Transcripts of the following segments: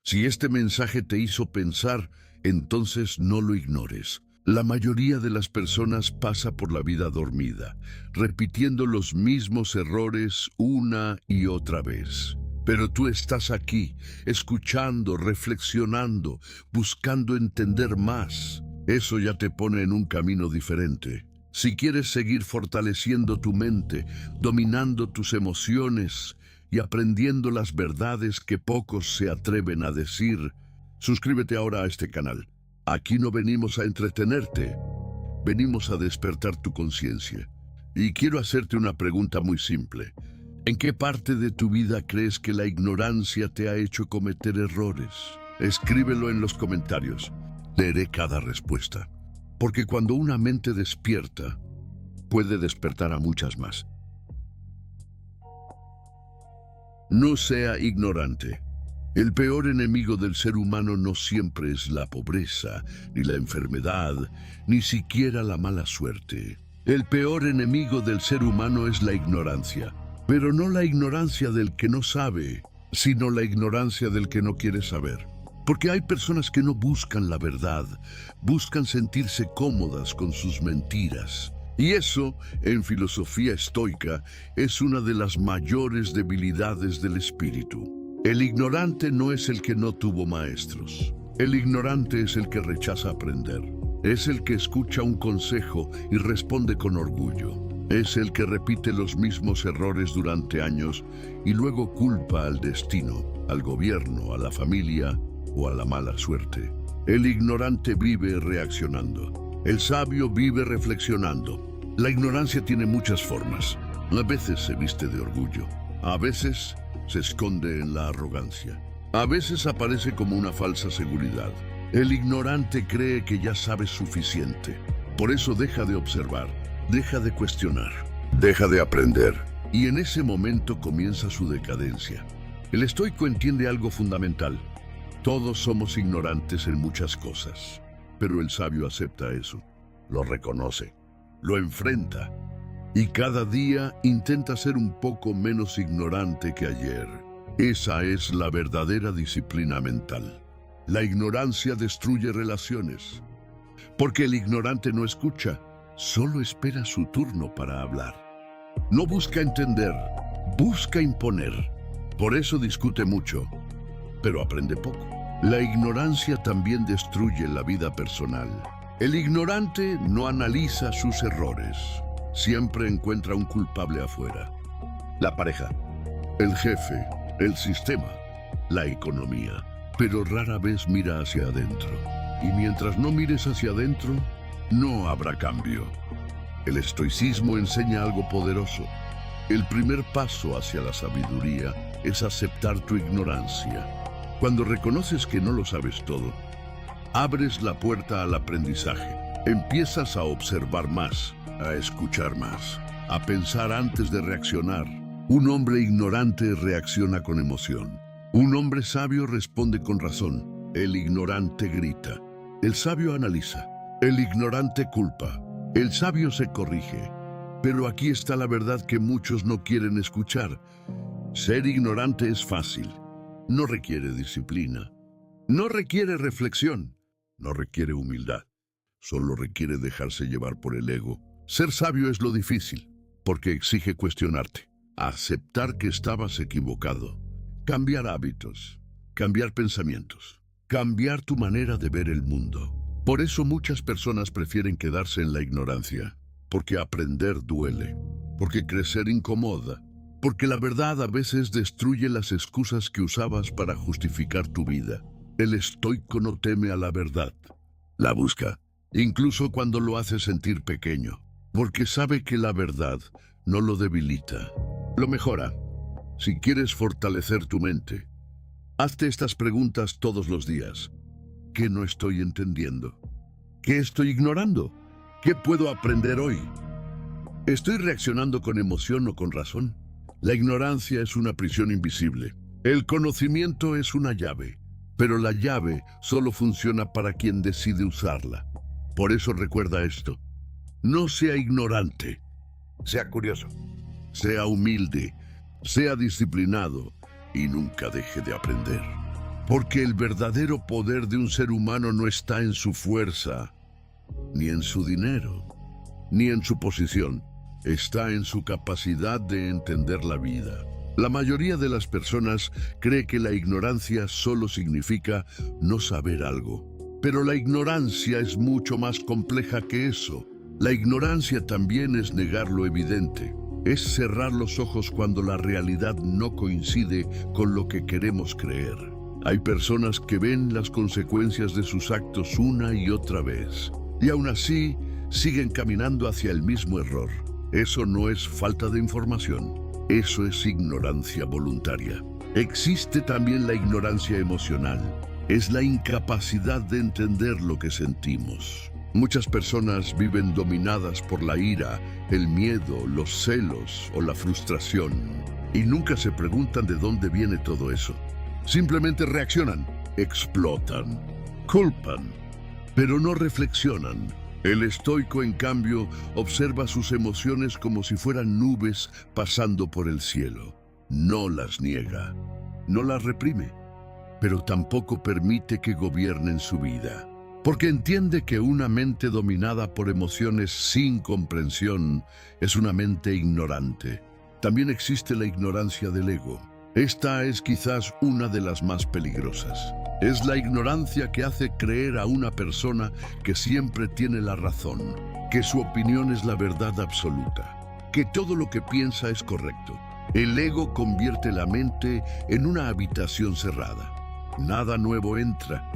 Si este mensaje te hizo pensar, entonces no lo ignores. La mayoría de las personas pasa por la vida dormida, repitiendo los mismos errores una y otra vez. Pero tú estás aquí, escuchando, reflexionando, buscando entender más. Eso ya te pone en un camino diferente. Si quieres seguir fortaleciendo tu mente, dominando tus emociones y aprendiendo las verdades que pocos se atreven a decir, suscríbete ahora a este canal. Aquí no venimos a entretenerte, venimos a despertar tu conciencia. Y quiero hacerte una pregunta muy simple. ¿En qué parte de tu vida crees que la ignorancia te ha hecho cometer errores? Escríbelo en los comentarios. Leeré cada respuesta. Porque cuando una mente despierta, puede despertar a muchas más. No sea ignorante. El peor enemigo del ser humano no siempre es la pobreza, ni la enfermedad, ni siquiera la mala suerte. El peor enemigo del ser humano es la ignorancia. Pero no la ignorancia del que no sabe, sino la ignorancia del que no quiere saber. Porque hay personas que no buscan la verdad, buscan sentirse cómodas con sus mentiras. Y eso, en filosofía estoica, es una de las mayores debilidades del espíritu. El ignorante no es el que no tuvo maestros. El ignorante es el que rechaza aprender. Es el que escucha un consejo y responde con orgullo. Es el que repite los mismos errores durante años y luego culpa al destino, al gobierno, a la familia o a la mala suerte. El ignorante vive reaccionando. El sabio vive reflexionando. La ignorancia tiene muchas formas. A veces se viste de orgullo. A veces se esconde en la arrogancia. A veces aparece como una falsa seguridad. El ignorante cree que ya sabe suficiente. Por eso deja de observar. Deja de cuestionar, deja de aprender, y en ese momento comienza su decadencia. El estoico entiende algo fundamental. Todos somos ignorantes en muchas cosas, pero el sabio acepta eso, lo reconoce, lo enfrenta, y cada día intenta ser un poco menos ignorante que ayer. Esa es la verdadera disciplina mental. La ignorancia destruye relaciones, porque el ignorante no escucha, solo espera su turno para hablar. No busca entender, busca imponer. Por eso discute mucho, pero aprende poco. La ignorancia también destruye la vida personal. El ignorante no analiza sus errores. Siempre encuentra un culpable afuera. La pareja, el jefe, el sistema, la economía. Pero rara vez mira hacia adentro. Y mientras no mires hacia adentro, no habrá cambio. El estoicismo enseña algo poderoso. El primer paso hacia la sabiduría es aceptar tu ignorancia. Cuando reconoces que no lo sabes todo, abres la puerta al aprendizaje. Empiezas a observar más, a escuchar más, a pensar antes de reaccionar. Un hombre ignorante reacciona con emoción. Un hombre sabio responde con razón. El ignorante grita. El sabio analiza. El ignorante culpa. El sabio se corrige. Pero aquí está la verdad que muchos no quieren escuchar. Ser ignorante es fácil. No requiere disciplina. No requiere reflexión. No requiere humildad. Solo requiere dejarse llevar por el ego. Ser sabio es lo difícil, porque exige cuestionarte. Aceptar que estabas equivocado. Cambiar hábitos. Cambiar pensamientos. Cambiar tu manera de ver el mundo. Por eso muchas personas prefieren quedarse en la ignorancia, porque aprender duele, porque crecer incomoda, porque la verdad a veces destruye las excusas que usabas para justificar tu vida. El estoico no teme a la verdad, la busca, incluso cuando lo hace sentir pequeño, porque sabe que la verdad no lo debilita, lo mejora. Si quieres fortalecer tu mente, hazte estas preguntas todos los días. ¿Qué no estoy entendiendo? ¿Qué estoy ignorando? ¿Qué puedo aprender hoy? ¿Estoy reaccionando con emoción o con razón? La ignorancia es una prisión invisible. El conocimiento es una llave, pero la llave solo funciona para quien decide usarla. Por eso recuerda esto. No sea ignorante. Sea curioso. Sea humilde. Sea disciplinado y nunca deje de aprender. Porque el verdadero poder de un ser humano no está en su fuerza, ni en su dinero, ni en su posición. Está en su capacidad de entender la vida. La mayoría de las personas cree que la ignorancia solo significa no saber algo. Pero la ignorancia es mucho más compleja que eso. La ignorancia también es negar lo evidente. Es cerrar los ojos cuando la realidad no coincide con lo que queremos creer. Hay personas que ven las consecuencias de sus actos una y otra vez, y aún así siguen caminando hacia el mismo error. Eso no es falta de información, eso es ignorancia voluntaria. Existe también la ignorancia emocional. Es la incapacidad de entender lo que sentimos. Muchas personas viven dominadas por la ira, el miedo, los celos o la frustración, y nunca se preguntan de dónde viene todo eso. Simplemente reaccionan, explotan, culpan, pero no reflexionan. El estoico, en cambio, observa sus emociones como si fueran nubes pasando por el cielo. No las niega, no las reprime, pero tampoco permite que gobiernen su vida. Porque entiende que una mente dominada por emociones sin comprensión es una mente ignorante. También existe la ignorancia del ego. Esta es quizás una de las más peligrosas. Es la ignorancia que hace creer a una persona que siempre tiene la razón, que su opinión es la verdad absoluta, que todo lo que piensa es correcto. El ego convierte la mente en una habitación cerrada. Nada nuevo entra,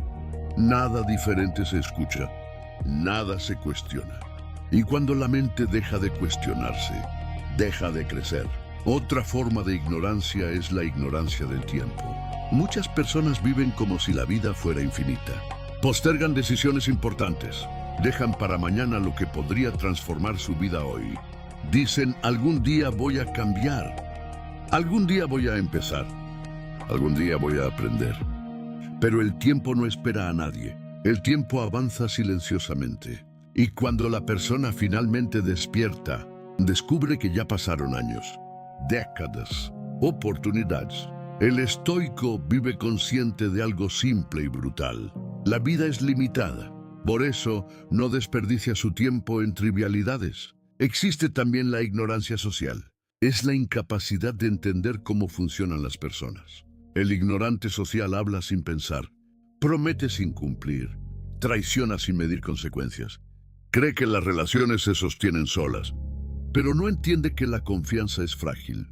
nada diferente se escucha, nada se cuestiona. Y cuando la mente deja de cuestionarse, deja de crecer. Otra forma de ignorancia es la ignorancia del tiempo. Muchas personas viven como si la vida fuera infinita. Postergan decisiones importantes. Dejan para mañana lo que podría transformar su vida hoy. Dicen, algún día voy a cambiar. Algún día voy a empezar. Algún día voy a aprender. Pero el tiempo no espera a nadie. El tiempo avanza silenciosamente. Y cuando la persona finalmente despierta, descubre que ya pasaron años, décadas, oportunidades. El estoico vive consciente de algo simple y brutal. La vida es limitada. Por eso, no desperdicia su tiempo en trivialidades. Existe también la ignorancia social. Es la incapacidad de entender cómo funcionan las personas. El ignorante social habla sin pensar, promete sin cumplir, traiciona sin medir consecuencias. Cree que las relaciones se sostienen solas, pero no entiende que la confianza es frágil,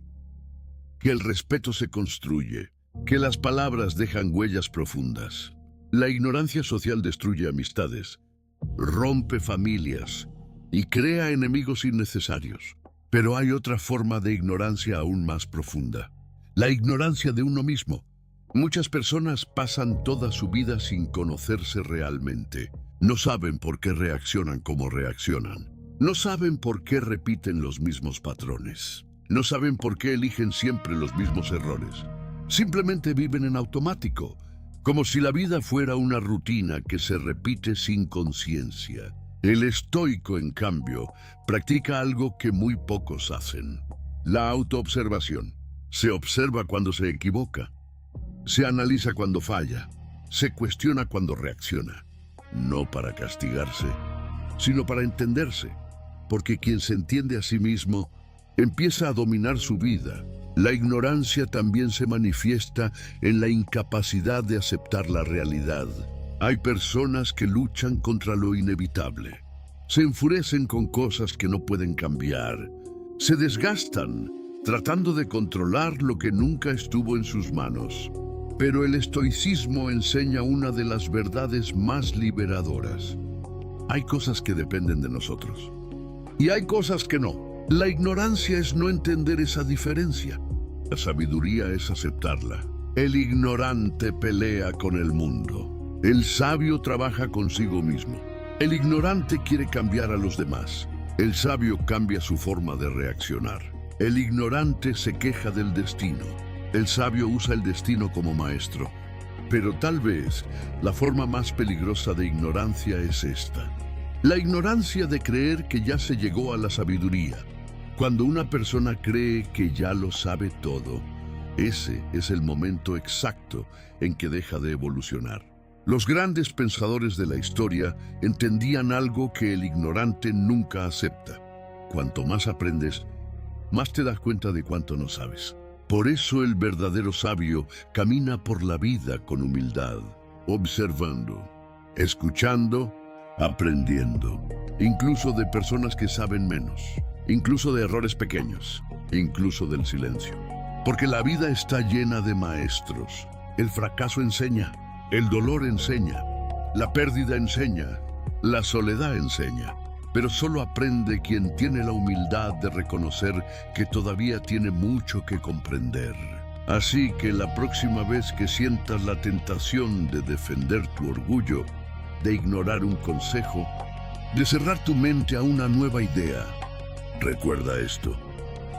que el respeto se construye, que las palabras dejan huellas profundas. La ignorancia social destruye amistades, rompe familias y crea enemigos innecesarios. Pero hay otra forma de ignorancia aún más profunda, la ignorancia de uno mismo. Muchas personas pasan toda su vida sin conocerse realmente. No saben por qué reaccionan como reaccionan. No saben por qué repiten los mismos patrones. No saben por qué eligen siempre los mismos errores. Simplemente viven en automático, como si la vida fuera una rutina que se repite sin conciencia. El estoico, en cambio, practica algo que muy pocos hacen: la autoobservación. Se observa cuando se equivoca, se analiza cuando falla, se cuestiona cuando reacciona. No para castigarse, sino para entenderse, porque quien se entiende a sí mismo empieza a dominar su vida. La ignorancia también se manifiesta en la incapacidad de aceptar la realidad. Hay personas que luchan contra lo inevitable, se enfurecen con cosas que no pueden cambiar, se desgastan tratando de controlar lo que nunca estuvo en sus manos. Pero el estoicismo enseña una de las verdades más liberadoras. Hay cosas que dependen de nosotros, y hay cosas que no. La ignorancia es no entender esa diferencia. La sabiduría es aceptarla. El ignorante pelea con el mundo. El sabio trabaja consigo mismo. El ignorante quiere cambiar a los demás. El sabio cambia su forma de reaccionar. El ignorante se queja del destino. El sabio usa el destino como maestro. Pero tal vez la forma más peligrosa de ignorancia es esta: la ignorancia de creer que ya se llegó a la sabiduría. Cuando una persona cree que ya lo sabe todo, Ese es el momento exacto en que deja de evolucionar. Los grandes pensadores de la historia entendían algo que el ignorante nunca acepta. Cuanto más aprendes, más te das cuenta de cuánto no sabes. Por eso el verdadero sabio camina por la vida con humildad, observando, escuchando, aprendiendo, incluso de personas que saben menos, incluso de errores pequeños, incluso del silencio. Porque la vida está llena de maestros. El fracaso enseña, el dolor enseña, la pérdida enseña, la soledad enseña. Pero solo aprende quien tiene la humildad de reconocer que todavía tiene mucho que comprender. Así que la próxima vez que sientas la tentación de defender tu orgullo, de ignorar un consejo, de cerrar tu mente a una nueva idea, recuerda esto: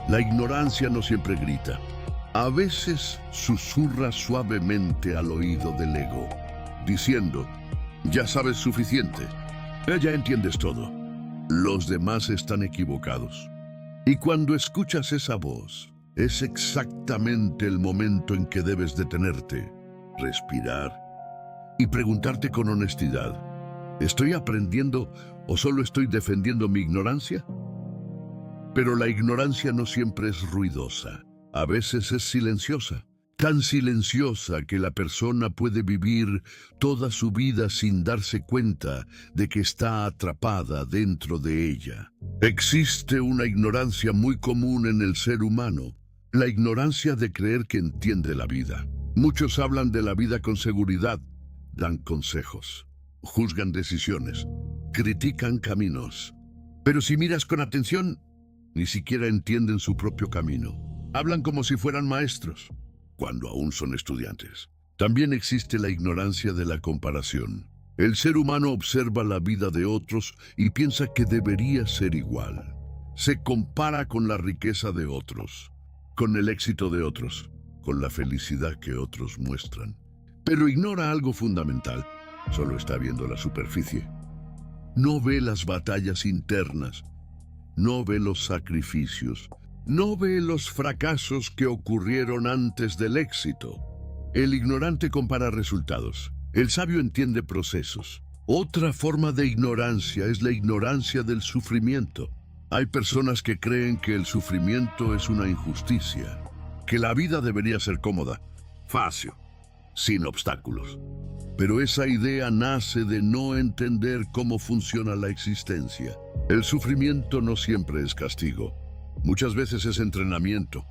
la ignorancia no siempre grita. A veces susurra suavemente al oído del ego, diciendo: ya sabes suficiente, ya entiendes todo. Los demás están equivocados. Y cuando escuchas esa voz, es exactamente el momento en que debes detenerte, respirar y preguntarte con honestidad: ¿estoy aprendiendo o solo estoy defendiendo mi ignorancia? Pero la ignorancia no siempre es ruidosa. A veces es silenciosa. Tan silenciosa que la persona puede vivir toda su vida sin darse cuenta de que está atrapada dentro de ella. Existe una ignorancia muy común en el ser humano, la ignorancia de creer que entiende la vida. Muchos hablan de la vida con seguridad, dan consejos, juzgan decisiones, critican caminos. Pero si miras con atención, ni siquiera entienden su propio camino. Hablan como si fueran maestros, cuando aún son estudiantes. También existe la ignorancia de la comparación. El ser humano observa la vida de otros y piensa que debería ser igual. Se compara con la riqueza de otros, con el éxito de otros, con la felicidad que otros muestran. Pero ignora algo fundamental. Solo está viendo la superficie. No ve las batallas internas. No ve los sacrificios. No ve los fracasos que ocurrieron antes del éxito. El ignorante compara resultados. El sabio entiende procesos. Otra forma de ignorancia es la ignorancia del sufrimiento. Hay personas que creen que el sufrimiento es una injusticia, que la vida debería ser cómoda, fácil, sin obstáculos. Pero esa idea nace de no entender cómo funciona la existencia. El sufrimiento no siempre es castigo. Muchas veces es entrenamiento.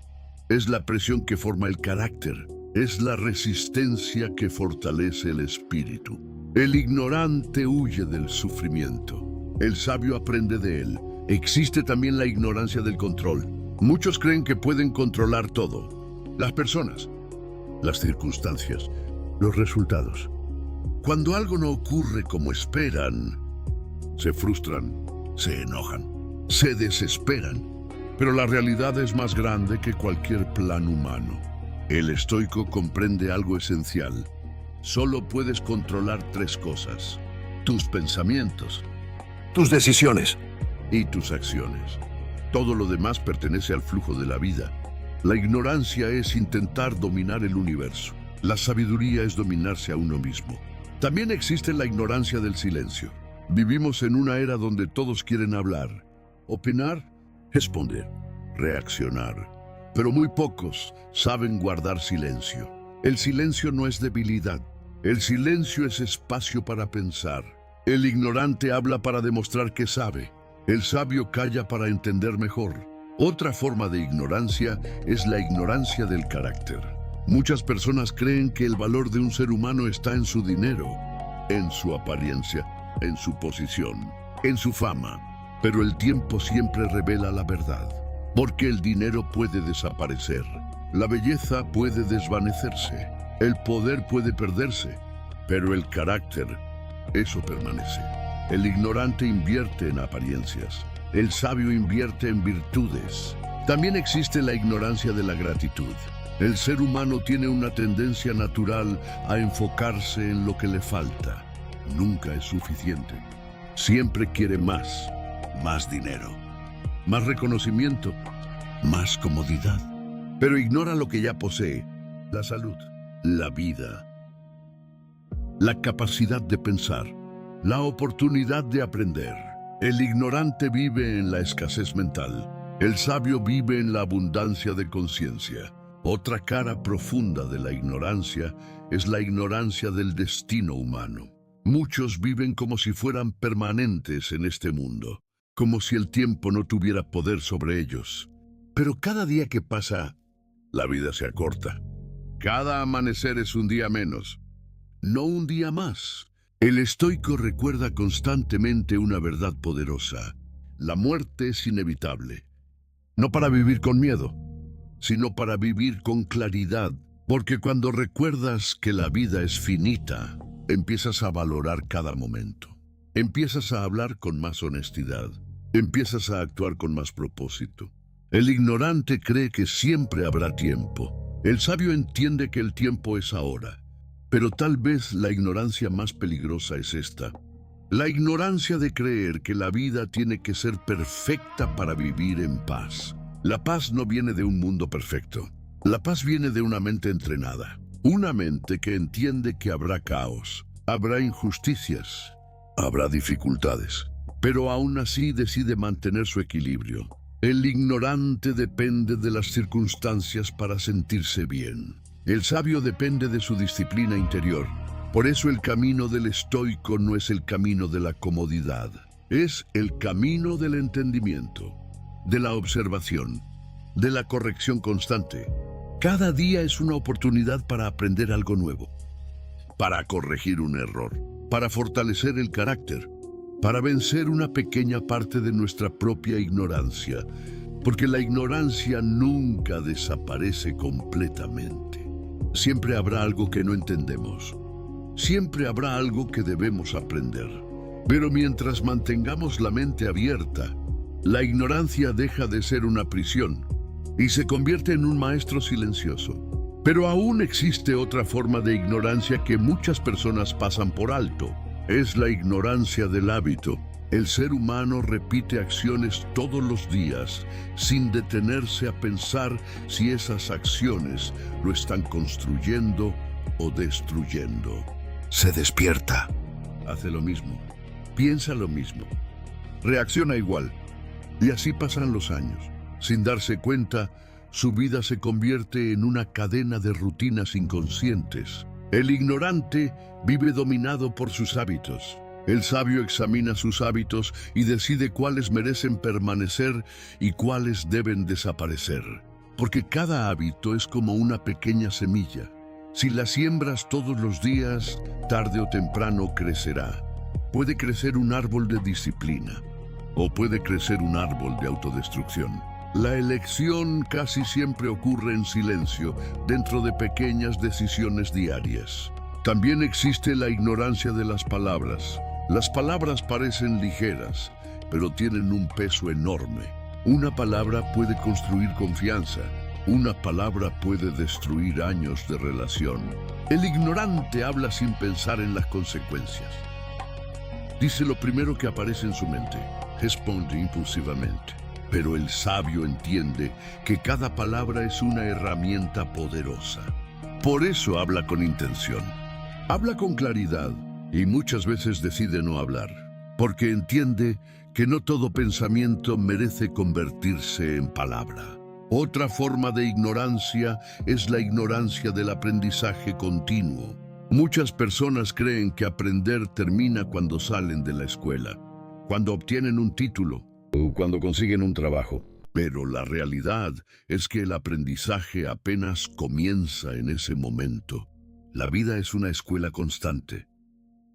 Es la presión que forma el carácter. Es la resistencia que fortalece el espíritu. El ignorante huye del sufrimiento. El sabio aprende de él. Existe también la ignorancia del control. Muchos creen que pueden controlar todo. Las personas, las circunstancias, los resultados. Cuando algo no ocurre como esperan, se frustran, se enojan, se desesperan. Pero la realidad es más grande que cualquier plan humano. El estoico comprende algo esencial. Solo puedes controlar tres cosas: tus pensamientos, tus decisiones y tus acciones. Todo lo demás pertenece al flujo de la vida. La ignorancia es intentar dominar el universo. La sabiduría es dominarse a uno mismo. También existe la ignorancia del silencio. Vivimos en una era donde todos quieren hablar, opinar, responder, reaccionar. Pero muy pocos saben guardar silencio. El silencio no es debilidad. El silencio es espacio para pensar. El ignorante habla para demostrar que sabe. El sabio calla para entender mejor. Otra forma de ignorancia es la ignorancia del carácter. Muchas personas creen que el valor de un ser humano está en su dinero, en su apariencia, en su posición, en su fama. Pero el tiempo siempre revela la verdad, porque el dinero puede desaparecer, la belleza puede desvanecerse, el poder puede perderse, pero el carácter, eso permanece. El ignorante invierte en apariencias, el sabio invierte en virtudes. También existe la ignorancia de la gratitud. El ser humano tiene una tendencia natural a enfocarse en lo que le falta. Nunca es suficiente. Siempre quiere más. Más dinero, más reconocimiento, más comodidad. pero ignora lo que ya posee: la salud, la vida, la capacidad de pensar, la oportunidad de aprender. El ignorante vive en la escasez mental. El sabio vive en la abundancia de conciencia. Otra cara profunda de la ignorancia es la ignorancia del destino humano. Muchos viven como si fueran permanentes en este mundo, como si el tiempo no tuviera poder sobre ellos. Pero cada día que pasa, la vida se acorta. Cada amanecer es un día menos, no un día más. El estoico recuerda constantemente una verdad poderosa: la muerte es inevitable. No para vivir con miedo, sino para vivir con claridad, porque cuando recuerdas que la vida es finita, empiezas a valorar cada momento. Empiezas a hablar con más honestidad. Empiezas a actuar con más propósito. El ignorante cree que siempre habrá tiempo. El sabio entiende que el tiempo es ahora. Pero tal vez la ignorancia más peligrosa es esta: la ignorancia de creer que la vida tiene que ser perfecta para vivir en paz. La paz no viene de un mundo perfecto. La paz viene de una mente entrenada. Una mente que entiende que habrá caos, habrá injusticias, habrá dificultades, pero aún así decide mantener su equilibrio. El ignorante depende de las circunstancias para sentirse bien. El sabio depende de su disciplina interior. Por eso el camino del estoico no es el camino de la comodidad. Es el camino del entendimiento, de la observación, de la corrección constante. Cada día es una oportunidad para aprender algo nuevo, para corregir un error, para fortalecer el carácter, para vencer una pequeña parte de nuestra propia ignorancia, porque la ignorancia nunca desaparece completamente. Siempre habrá algo que no entendemos. Siempre habrá algo que debemos aprender. Pero mientras mantengamos la mente abierta, la ignorancia deja de ser una prisión y se convierte en un maestro silencioso. Pero aún existe otra forma de ignorancia que muchas personas pasan por alto. Es la ignorancia del hábito. El ser humano repite acciones todos los días sin detenerse a pensar si esas acciones lo están construyendo o destruyendo. Se despierta, hace lo mismo, piensa lo mismo, reacciona igual, y así pasan los años. Sin darse cuenta, su vida se convierte en una cadena de rutinas inconscientes. El ignorante vive dominado por sus hábitos. El sabio examina sus hábitos y decide cuáles merecen permanecer y cuáles deben desaparecer. Porque cada hábito es como una pequeña semilla. Si la siembras todos los días, tarde o temprano crecerá. Puede crecer un árbol de disciplina o puede crecer un árbol de autodestrucción. La elección casi siempre ocurre en silencio, dentro de pequeñas decisiones diarias. También existe la ignorancia de las palabras. Las palabras parecen ligeras, pero tienen un peso enorme. Una palabra puede construir confianza. Una palabra puede destruir años de relación. El ignorante habla sin pensar en las consecuencias. Dice lo primero que aparece en su mente. Responde impulsivamente. Pero el sabio entiende que cada palabra es una herramienta poderosa. Por eso habla con intención. Habla con claridad y muchas veces decide no hablar, porque entiende que no todo pensamiento merece convertirse en palabra. Otra forma de ignorancia es la ignorancia del aprendizaje continuo. Muchas personas creen que aprender termina cuando salen de la escuela, cuando obtienen un título o cuando consiguen un trabajo. Pero la realidad es que el aprendizaje apenas comienza en ese momento. La vida es una escuela constante.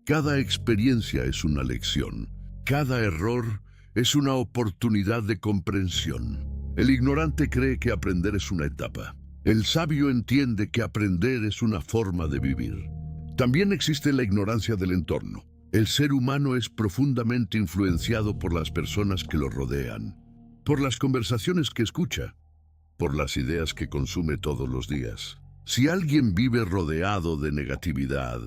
Cada experiencia es una lección. Cada error es una oportunidad de comprensión. El ignorante cree que aprender es una etapa. El sabio entiende que aprender es una forma de vivir. También existe la ignorancia del entorno. El ser humano es profundamente influenciado por las personas que lo rodean, por las conversaciones que escucha, por las ideas que consume todos los días. Si alguien vive rodeado de negatividad,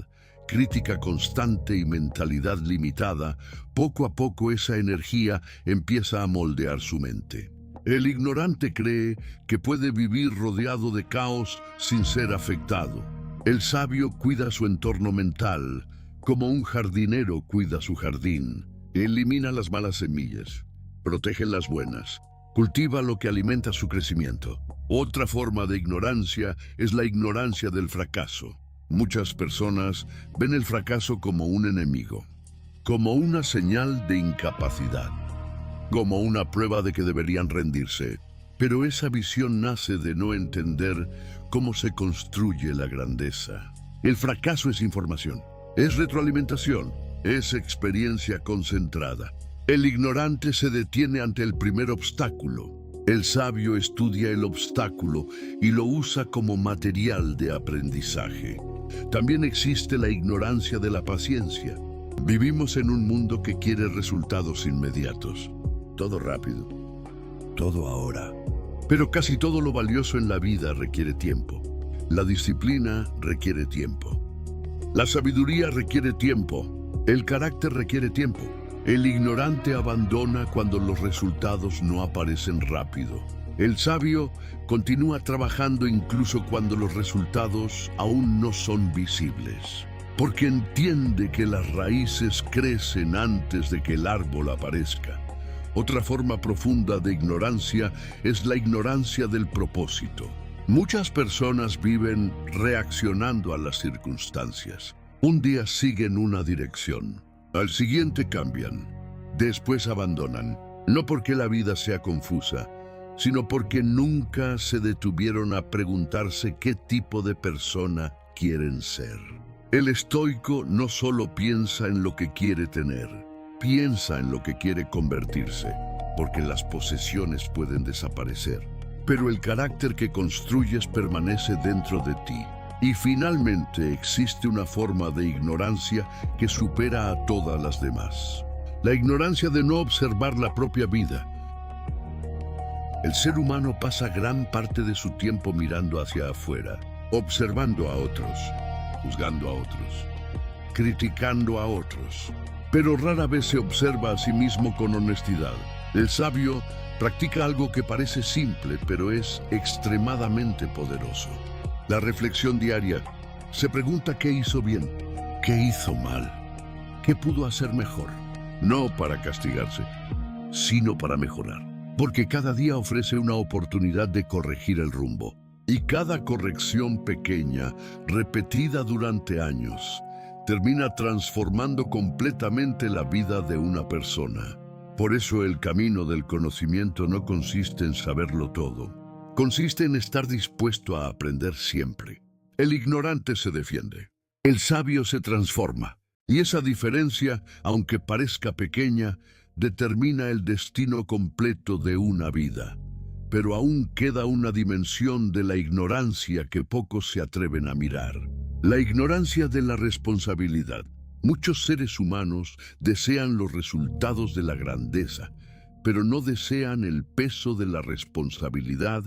crítica constante y mentalidad limitada, poco a poco esa energía empieza a moldear su mente. El ignorante cree que puede vivir rodeado de caos sin ser afectado. El sabio cuida su entorno mental, como un jardinero cuida su jardín. Elimina las malas semillas, protege las buenas, cultiva lo que alimenta su crecimiento. Otra forma de ignorancia es la ignorancia del fracaso. Muchas personas ven el fracaso como un enemigo, como una señal de incapacidad, como una prueba de que deberían rendirse. Pero esa visión nace de no entender cómo se construye la grandeza. El fracaso es información, es retroalimentación, es experiencia concentrada. El ignorante se detiene ante el primer obstáculo. El sabio estudia el obstáculo y lo usa como material de aprendizaje. También existe la ignorancia de la paciencia. Vivimos en un mundo que quiere resultados inmediatos. Todo rápido, todo ahora. Pero casi todo lo valioso en la vida requiere tiempo. La disciplina requiere tiempo. La sabiduría requiere tiempo. El carácter requiere tiempo. El ignorante abandona cuando los resultados no aparecen rápido. El sabio continúa trabajando incluso cuando los resultados aún no son visibles, porque entiende que las raíces crecen antes de que el árbol aparezca. Otra forma profunda de ignorancia es la ignorancia del propósito. Muchas personas viven reaccionando a las circunstancias. Un día siguen una dirección, al siguiente cambian, después abandonan. No porque la vida sea confusa, sino porque nunca se detuvieron a preguntarse qué tipo de persona quieren ser. El estoico no solo piensa en lo que quiere tener, piensa en lo que quiere convertirse, porque las posesiones pueden desaparecer, pero el carácter que construyes permanece dentro de ti. Y finalmente existe una forma de ignorancia que supera a todas las demás. La ignorancia de no observar la propia vida. El ser humano pasa gran parte de su tiempo mirando hacia afuera, observando a otros, juzgando a otros, criticando a otros, pero rara vez se observa a sí mismo con honestidad. El sabio practica algo que parece simple, pero es extremadamente poderoso. La reflexión diaria. Se pregunta qué hizo bien, qué hizo mal, qué pudo hacer mejor. No para castigarse, sino para mejorar. Porque cada día ofrece una oportunidad de corregir el rumbo. Y cada corrección pequeña, repetida durante años, termina transformando completamente la vida de una persona. Por eso el camino del conocimiento no consiste en saberlo todo. Consiste en estar dispuesto a aprender siempre. El ignorante se defiende. El sabio se transforma. Y esa diferencia, aunque parezca pequeña, determina el destino completo de una vida. Pero aún queda una dimensión de la ignorancia que pocos se atreven a mirar. La ignorancia de la responsabilidad. Muchos seres humanos desean los resultados de la grandeza, pero no desean el peso de la responsabilidad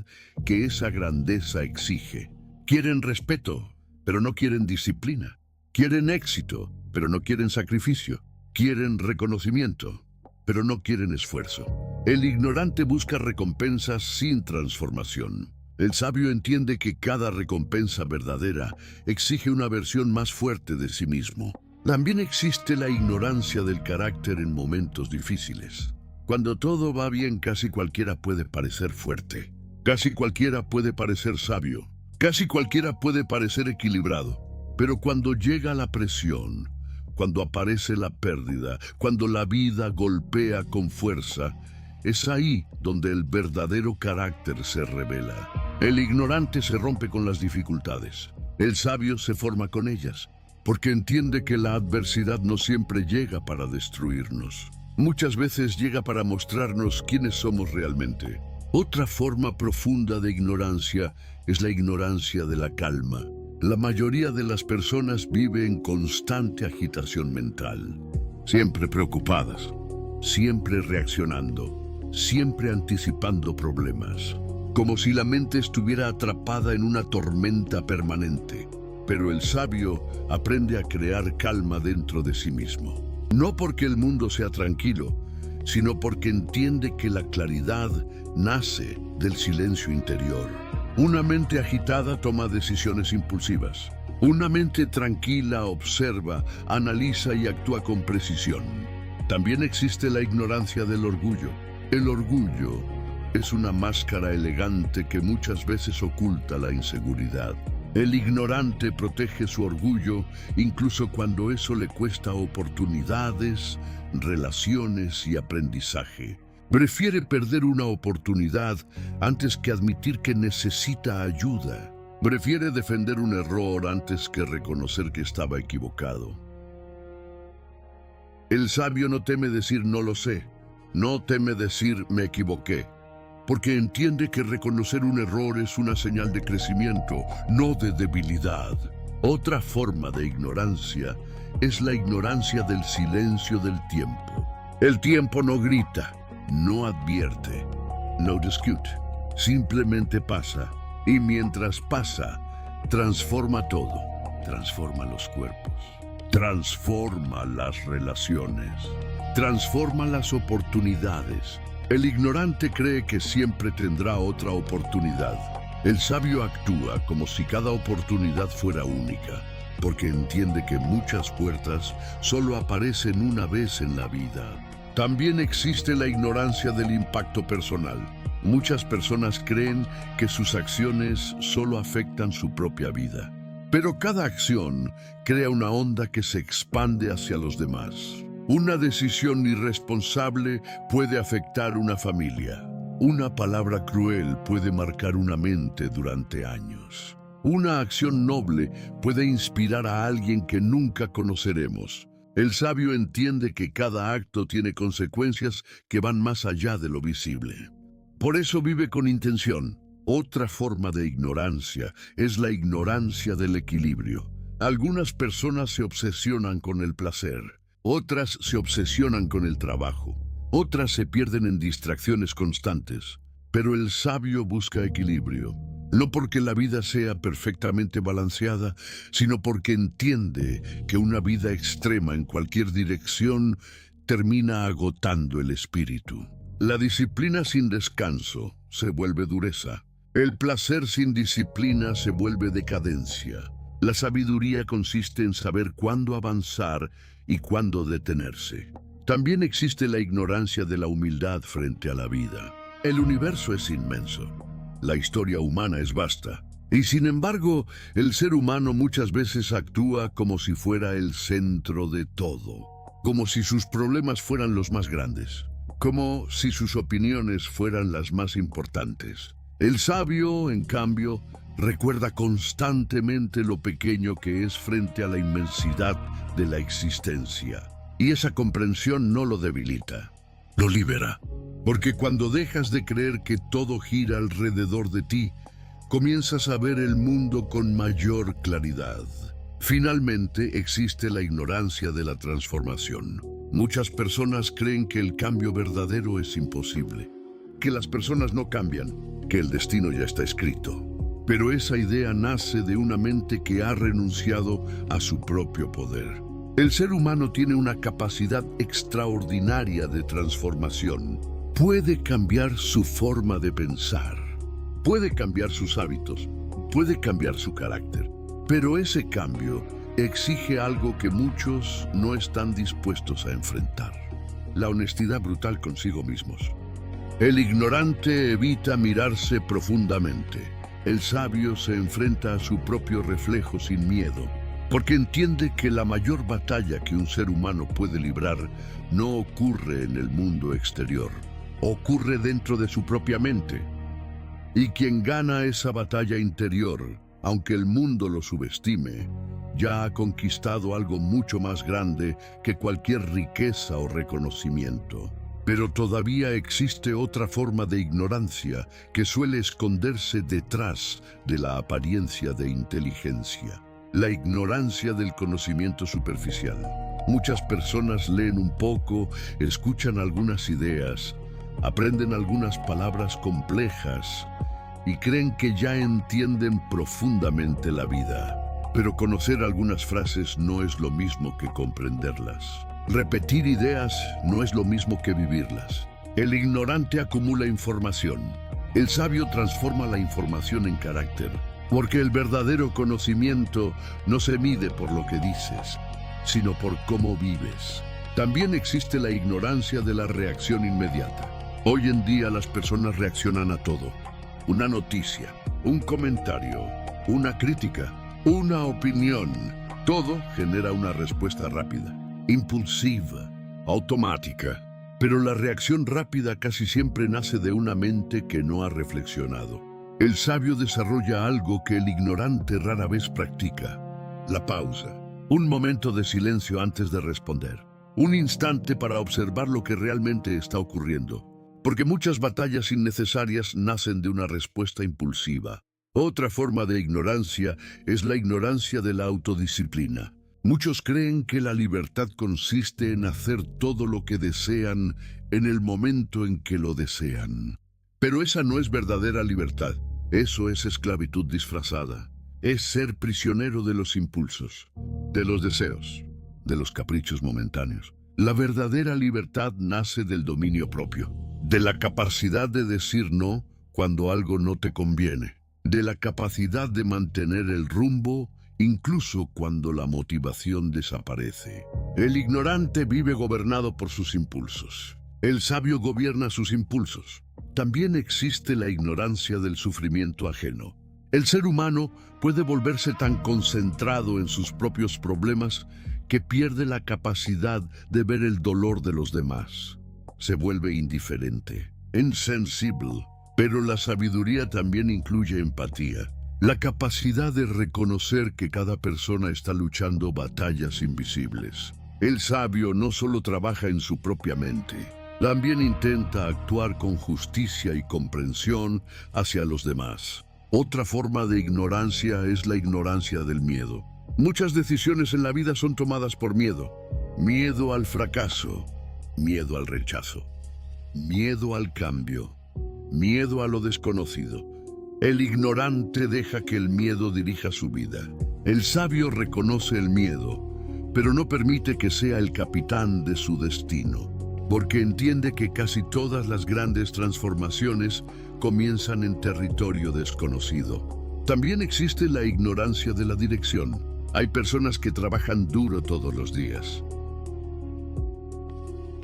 que esa grandeza exige. Quieren respeto, pero no quieren disciplina. Quieren éxito, pero no quieren sacrificio. Quieren reconocimiento, pero no quieren esfuerzo. El ignorante busca recompensas sin transformación. El sabio entiende que cada recompensa verdadera exige una versión más fuerte de sí mismo. También existe la ignorancia del carácter en momentos difíciles. Cuando todo va bien, casi cualquiera puede parecer fuerte. Casi cualquiera puede parecer sabio. Casi cualquiera puede parecer equilibrado. Pero cuando llega la presión, cuando aparece la pérdida, cuando la vida golpea con fuerza, es ahí donde el verdadero carácter se revela. El ignorante se rompe con las dificultades. El sabio se forma con ellas, porque entiende que la adversidad no siempre llega para destruirnos. Muchas veces llega para mostrarnos quiénes somos realmente. Otra forma profunda de ignorancia es la ignorancia de la calma. La mayoría de las personas vive en constante agitación mental, siempre preocupadas, siempre reaccionando, siempre anticipando problemas, como si la mente estuviera atrapada en una tormenta permanente. Pero el sabio aprende a crear calma dentro de sí mismo. No porque el mundo sea tranquilo, sino porque entiende que la claridad nace del silencio interior. Una mente agitada toma decisiones impulsivas. Una mente tranquila observa, analiza y actúa con precisión. También existe la ignorancia del orgullo. El orgullo es una máscara elegante que muchas veces oculta la inseguridad. El ignorante protege su orgullo incluso cuando eso le cuesta oportunidades, relaciones y aprendizaje. Prefiere perder una oportunidad antes que admitir que necesita ayuda. Prefiere defender un error antes que reconocer que estaba equivocado. El sabio no teme decir no lo sé, no teme decir me equivoqué, porque entiende que reconocer un error es una señal de crecimiento, no de debilidad. Otra forma de ignorancia es la ignorancia del silencio del tiempo. El tiempo no grita, no advierte, no discute, simplemente pasa. Y mientras pasa, transforma todo. Transforma los cuerpos, transforma las relaciones, transforma las oportunidades. El ignorante cree que siempre tendrá otra oportunidad. El sabio actúa como si cada oportunidad fuera única, porque entiende que muchas puertas solo aparecen una vez en la vida. También existe la ignorancia del impacto personal. Muchas personas creen que sus acciones solo afectan su propia vida. Pero cada acción crea una onda que se expande hacia los demás. Una decisión irresponsable puede afectar una familia. Una palabra cruel puede marcar una mente durante años. Una acción noble puede inspirar a alguien que nunca conoceremos. El sabio entiende que cada acto tiene consecuencias que van más allá de lo visible. Por eso vive con intención. Otra forma de ignorancia es la ignorancia del equilibrio. Algunas personas se obsesionan con el placer, otras se obsesionan con el trabajo, otras se pierden en distracciones constantes. Pero el sabio busca equilibrio, no porque la vida sea perfectamente balanceada, sino porque entiende que una vida extrema en cualquier dirección termina agotando el espíritu. La disciplina sin descanso se vuelve dureza. El placer sin disciplina se vuelve decadencia. La sabiduría consiste en saber cuándo avanzar y cuándo detenerse. También existe la ignorancia de la humildad frente a la vida. El universo es inmenso. La historia humana es vasta. Y sin embargo, el ser humano muchas veces actúa como si fuera el centro de todo. Como si sus problemas fueran los más grandes. Como si sus opiniones fueran las más importantes. El sabio, en cambio, recuerda constantemente lo pequeño que es frente a la inmensidad de la existencia. Y esa comprensión no lo debilita, lo libera. Porque cuando dejas de creer que todo gira alrededor de ti, comienzas a ver el mundo con mayor claridad. Finalmente, existe la ignorancia de la transformación. Muchas personas creen que el cambio verdadero es imposible, que las personas no cambian, que el destino ya está escrito. Pero esa idea nace de una mente que ha renunciado a su propio poder. El ser humano tiene una capacidad extraordinaria de transformación. Puede cambiar su forma de pensar, puede cambiar sus hábitos, puede cambiar su carácter. Pero ese cambio exige algo que muchos no están dispuestos a enfrentar: la honestidad brutal consigo mismos. El ignorante evita mirarse profundamente. El sabio se enfrenta a su propio reflejo sin miedo, porque entiende que la mayor batalla que un ser humano puede librar no ocurre en el mundo exterior, ocurre dentro de su propia mente. Y quien gana esa batalla interior, aunque el mundo lo subestime, ya ha conquistado algo mucho más grande que cualquier riqueza o reconocimiento. Pero todavía existe otra forma de ignorancia que suele esconderse detrás de la apariencia de inteligencia: la ignorancia del conocimiento superficial. Muchas personas leen un poco, escuchan algunas ideas, aprenden algunas palabras complejas y creen que ya entienden profundamente la vida. pero conocer algunas frases no es lo mismo que comprenderlas. Repetir ideas no es lo mismo que vivirlas. El ignorante acumula información. El sabio transforma la información en carácter, porque el verdadero conocimiento no se mide por lo que dices, sino por cómo vives. También existe la ignorancia de la reacción inmediata. Hoy en día las personas reaccionan a todo. Una noticia, un comentario, una crítica, una opinión. Todo genera una respuesta rápida, impulsiva, automática. Pero la reacción rápida casi siempre nace de una mente que no ha reflexionado. El sabio desarrolla algo que el ignorante rara vez practica: la pausa. Un momento de silencio antes de responder. Un instante para observar lo que realmente está ocurriendo. Porque muchas batallas innecesarias nacen de una respuesta impulsiva. Otra forma de ignorancia es la ignorancia de la autodisciplina. Muchos creen que la libertad consiste en hacer todo lo que desean en el momento en que lo desean. Pero esa no es verdadera libertad. Eso es esclavitud disfrazada. Es ser prisionero de los impulsos, de los deseos, de los caprichos momentáneos. La verdadera libertad nace del dominio propio, de la capacidad de decir no cuando algo no te conviene, de la capacidad de mantener el rumbo incluso cuando la motivación desaparece. El ignorante vive gobernado por sus impulsos. El sabio gobierna sus impulsos. También existe la ignorancia del sufrimiento ajeno. El ser humano puede volverse tan concentrado en sus propios problemas que pierde la capacidad de ver el dolor de los demás. Se vuelve indiferente, insensible. Pero la sabiduría también incluye empatía. La capacidad de reconocer que cada persona está luchando batallas invisibles. El sabio no solo trabaja en su propia mente, también intenta actuar con justicia y comprensión hacia los demás. Otra forma de ignorancia es la ignorancia del miedo. Muchas decisiones en la vida son tomadas por miedo. Miedo al fracaso, miedo al rechazo, miedo al cambio, miedo a lo desconocido. El ignorante deja que el miedo dirija su vida. El sabio reconoce el miedo, pero no permite que sea el capitán de su destino, porque entiende que casi todas las grandes transformaciones comienzan en territorio desconocido. También existe la ignorancia de la dirección. Hay personas que trabajan duro todos los días.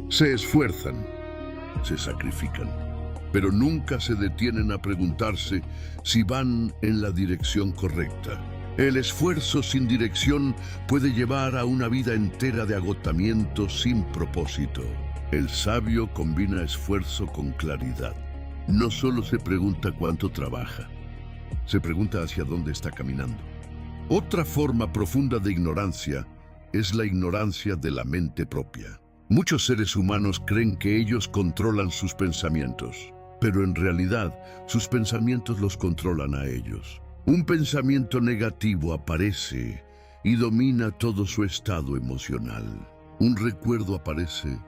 Se esfuerzan, se sacrifican, pero nunca se detienen a preguntarse si van en la dirección correcta. El esfuerzo sin dirección puede llevar a una vida entera de agotamiento sin propósito. El sabio combina esfuerzo con claridad. No solo se pregunta cuánto trabaja, se pregunta hacia dónde está caminando. Otra forma profunda de ignorancia es la ignorancia de la mente propia. Muchos seres humanos creen que ellos controlan sus pensamientos, pero en realidad sus pensamientos los controlan a ellos. Un pensamiento negativo aparece y domina todo su estado emocional. Un recuerdo aparece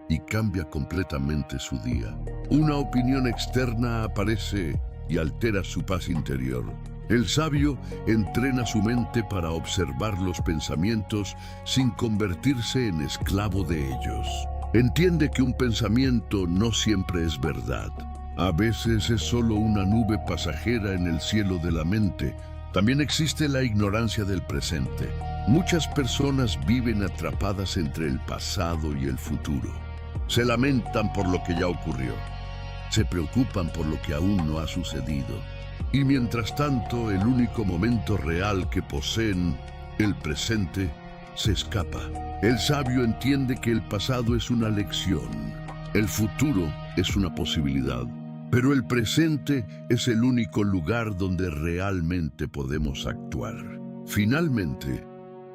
y cambia completamente su día. Una opinión externa aparece y altera su paz interior. El sabio entrena su mente para observar los pensamientos sin convertirse en esclavo de ellos. Entiende que un pensamiento no siempre es verdad. A veces es solo una nube pasajera en el cielo de la mente. También existe la ignorancia del presente. Muchas personas viven atrapadas entre el pasado y el futuro. Se lamentan por lo que ya ocurrió. Se preocupan por lo que aún no ha sucedido. Y mientras tanto, el único momento real que poseen, el presente, se escapa. El sabio entiende que el pasado es una lección. El futuro es una posibilidad. Pero el presente es el único lugar donde realmente podemos actuar. Finalmente,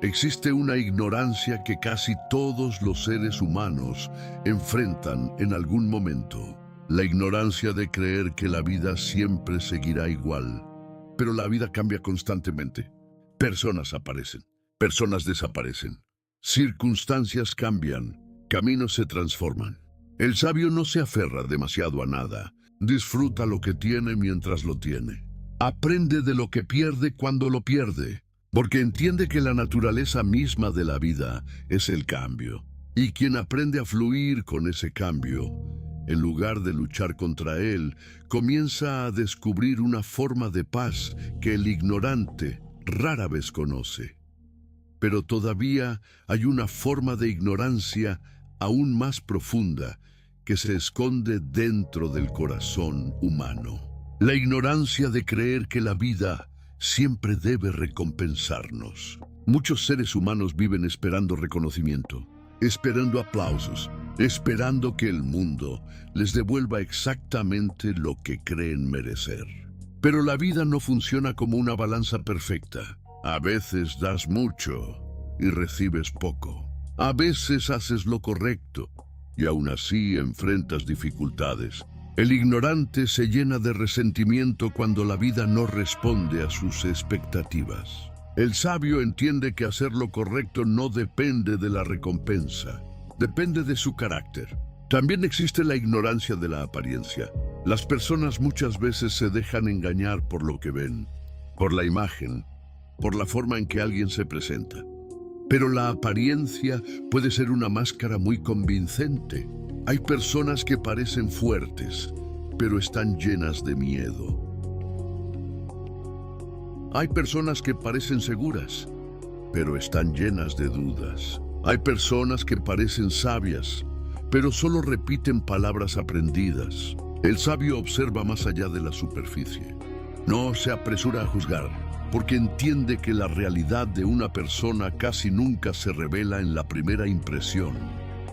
existe una ignorancia que casi todos los seres humanos enfrentan en algún momento. La ignorancia de creer que la vida siempre seguirá igual. Pero la vida cambia constantemente. Personas aparecen, personas desaparecen. Circunstancias cambian, caminos se transforman. El sabio no se aferra demasiado a nada. Disfruta lo que tiene mientras lo tiene. Aprende de lo que pierde cuando lo pierde. porque entiende que la naturaleza misma de la vida es el cambio. Y quien aprende a fluir con ese cambio, en lugar de luchar contra él, comienza a descubrir una forma de paz que el ignorante rara vez conoce. Pero todavía hay una forma de ignorancia aún más profunda que se esconde dentro del corazón humano. La ignorancia de creer que la vida siempre debe recompensarnos. Muchos seres humanos viven esperando reconocimiento, esperando aplausos, esperando que el mundo les devuelva exactamente lo que creen merecer. Pero la vida no funciona como una balanza perfecta. A veces das mucho y recibes poco. A veces haces lo correcto y aún así enfrentas dificultades. El ignorante se llena de resentimiento cuando la vida no responde a sus expectativas. El sabio entiende que hacer lo correcto no depende de la recompensa, depende de su carácter. También existe la ignorancia de la apariencia. Las personas muchas veces se dejan engañar por lo que ven, por la imagen, por la forma en que alguien se presenta. Pero la apariencia puede ser una máscara muy convincente. Hay personas que parecen fuertes, pero están llenas de miedo. Hay personas que parecen seguras, pero están llenas de dudas. Hay personas que parecen sabias, pero solo repiten palabras aprendidas. El sabio observa más allá de la superficie. No se apresura a juzgar, porque entiende que la realidad de una persona casi nunca se revela en la primera impresión.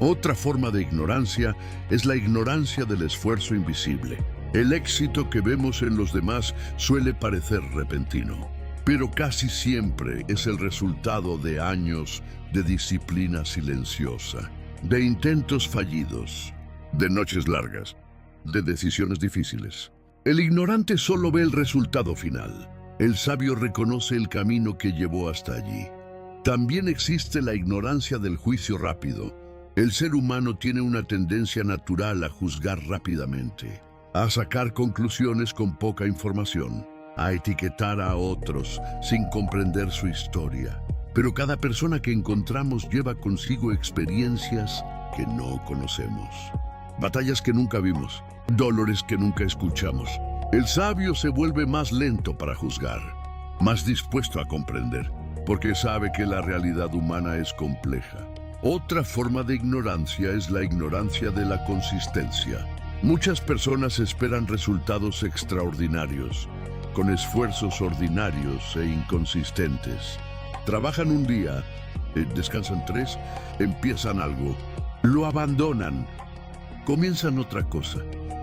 Otra forma de ignorancia es la ignorancia del esfuerzo invisible. El éxito que vemos en los demás suele parecer repentino, pero casi siempre es el resultado de años de disciplina silenciosa, de intentos fallidos, de noches largas, de decisiones difíciles. El ignorante solo ve el resultado final. El sabio reconoce el camino que llevó hasta allí. También existe la ignorancia del juicio rápido. El ser humano tiene una tendencia natural a juzgar rápidamente, a sacar conclusiones con poca información, a etiquetar a otros sin comprender su historia. Pero cada persona que encontramos lleva consigo experiencias que no conocemos, batallas que nunca vimos, dolores que nunca escuchamos. El sabio se vuelve más lento para juzgar, más dispuesto a comprender, porque sabe que la realidad humana es compleja. Otra forma de ignorancia es la ignorancia de la consistencia. Muchas personas esperan resultados extraordinarios, con esfuerzos ordinarios e inconsistentes. Trabajan un día, descansan 3, empiezan algo, lo abandonan, comienzan otra cosa,